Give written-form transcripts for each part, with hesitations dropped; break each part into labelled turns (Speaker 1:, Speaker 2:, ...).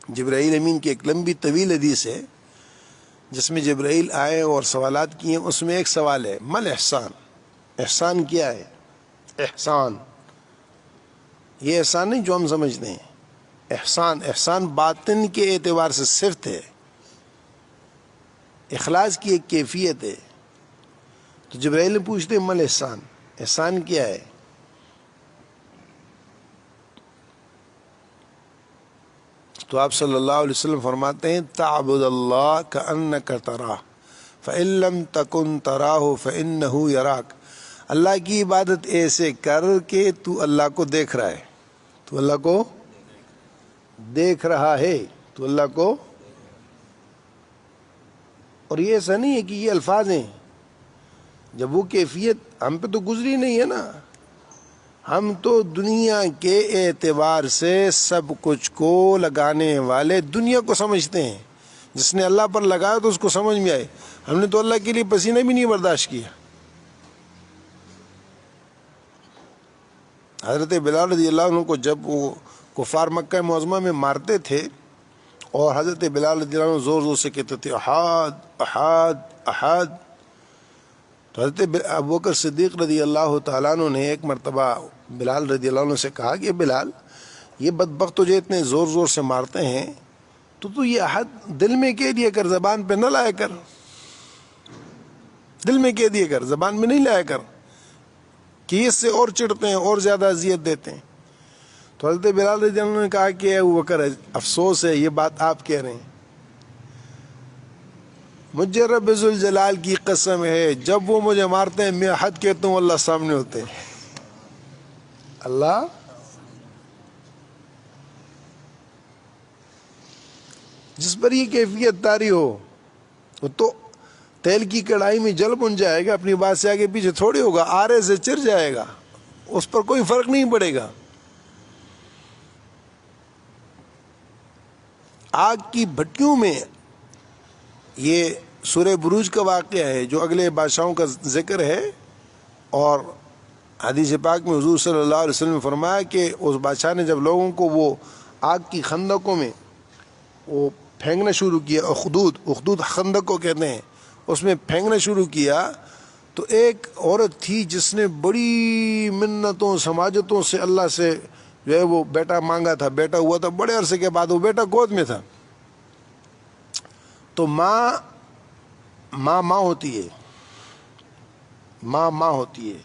Speaker 1: جبرائیل امین کی ایک لمبی طویل حدیث ہے جس میں جبرائیل آئے اور سوالات کیے. اس میں ایک سوال ہے مل احسان، احسان کیا ہے؟ احسان یہ احسان نہیں جو ہم سمجھتے ہیں. احسان، احسان باطن کے اعتبار سے صفت ہے، اخلاص کی ایک کیفیت ہے. تو جبرائیل نے پوچھتے مل احسان، احسان کیا ہے؟ تو آپ صلی اللہ علیہ وسلم فرماتے ہیں تعبد اللہ کأنک تراہ فإن لم تکن تراہ فإنہ یراک. اللہ کی عبادت ایسے کر کہ تو اللہ کو دیکھ رہا ہے، تو اللہ کو دیکھ رہا ہے، تو اللہ کو. اور یہ ایسا نہیں ہے کہ یہ الفاظ ہیں، جب وہ کیفیت ہم پہ تو گزری نہیں ہے نا. ہم تو دنیا کے اعتبار سے سب کچھ کو لگانے والے دنیا کو سمجھتے ہیں. جس نے اللہ پر لگایا تو اس کو سمجھ میں آئے. ہم نے تو اللہ کے لیے پسینہ بھی نہیں برداشت کیا. حضرت بلال رضی اللہ عنہ کو جب وہ کفار مکہ معظمہ میں مارتے تھے اور حضرت بلال رضی اللہ عنہ زور زور سے کہتے تھے احد احد احد، تو حضرت ابوبکر صدیق رضی اللہ تعالیٰ عنہ نے ایک مرتبہ بلال رضی اللہ عنہ سے کہا کہ بلال یہ بدبخت تجھے اتنے زور زور سے مارتے ہیں تو یہ احد دل میں کہہ دیا کر، زبان پہ نہ لایا کر. دل میں کہہ دیا کر، زبان میں نہیں لایا کر، کہ اس سے اور چڑھتے ہیں اور زیادہ اذیت دیتے ہیں. تو حضرت بلال رضی اللہ عنہ نے کہا کہ ابوبکر افسوس ہے یہ بات آپ کہہ رہے ہیں، مجھے رب ذوالجلال کی قسم ہے جب وہ مجھے مارتے ہیں میں احد کہتا ہوں اللہ سامنے ہوتے ہیں. اللہ جس پر یہ کیفیت طاری ہو وہ تو تیل کی کڑھائی میں جل بن جائے گا، اپنی بات سے آگے پیچھے تھوڑی ہوگا، آرے سے چر جائے گا، اس پر کوئی فرق نہیں پڑے گا. آگ کی بھٹیوں میں یہ سورہ بروج کا واقعہ ہے جو اگلے بادشاہوں کا ذکر ہے. اور حدیث پاک میں حضور صلی اللہ علیہ وسلم نے فرمایا کہ اس بادشاہ نے جب لوگوں کو وہ آگ کی خندقوں میں وہ پھینکنا شروع کیا، اخدود خندق کو کہتے ہیں، اس میں پھینکنا شروع کیا تو ایک عورت تھی جس نے بڑی منتوں سماجتوں سے اللہ سے جو ہے وہ بیٹا مانگا تھا، بیٹا ہوا تھا بڑے عرصے کے بعد، وہ بیٹا گود میں تھا. تو ماں ہوتی ہے، ماں ہوتی ہے.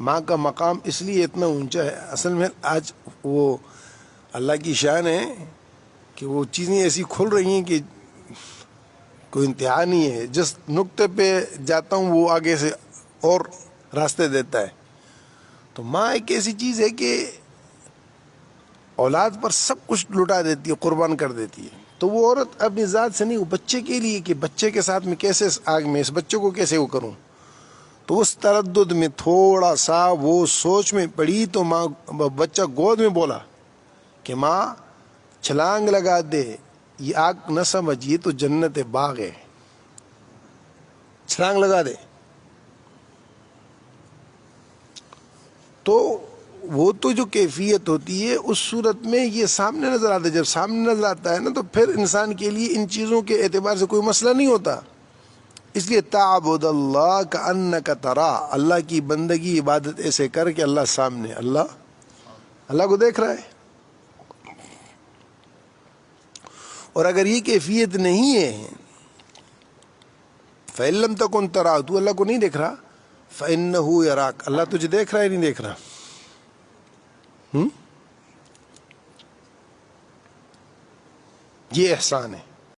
Speaker 1: ماں کا مقام اس لیے اتنا اونچا ہے، اصل میں آج وہ اللہ کی شان ہے کہ وہ چیزیں ایسی کھل رہی ہیں کہ کوئی انتہا نہیں ہے. جس نقطے پہ جاتا ہوں وہ آگے سے اور راستے دیتا ہے. تو ماں ایک ایسی چیز ہے کہ اولاد پر سب کچھ لٹا دیتی ہے، قربان کر دیتی ہے. تو وہ عورت اپنی ذات سے نہیں، وہ بچے کے لیے کہ بچے کے ساتھ میں کیسے آگ میں اس بچے کو کیسے وہ کروں. تو اس تردد میں تھوڑا سا وہ سوچ میں پڑی تو ماں بچہ گود میں بولا کہ ماں چھلانگ لگا دے، یہ آگ نہ سمجھ، یہ تو جنت باغ ہے، چھلانگ لگا دے. تو وہ تو جو کیفیت ہوتی ہے اس صورت میں یہ سامنے نظر آتا ہے. جب سامنے نظر آتا ہے نا تو پھر انسان کے لیے ان چیزوں کے اعتبار سے کوئی مسئلہ نہیں ہوتا. اس لیے تعبد اللہ کأنک تراہ، اللہ کی بندگی عبادت ایسے کر کہ اللہ سامنے، اللہ کو دیکھ رہا ہے. اور اگر یہ کیفیت نہیں ہے فإن لم تکن تراہ، تو اللہ کو نہیں دیکھ رہا، فإنہ یراک، اللہ تجھے دیکھ رہا ہے نہیں دیکھ رہا. یہ احسان ہے.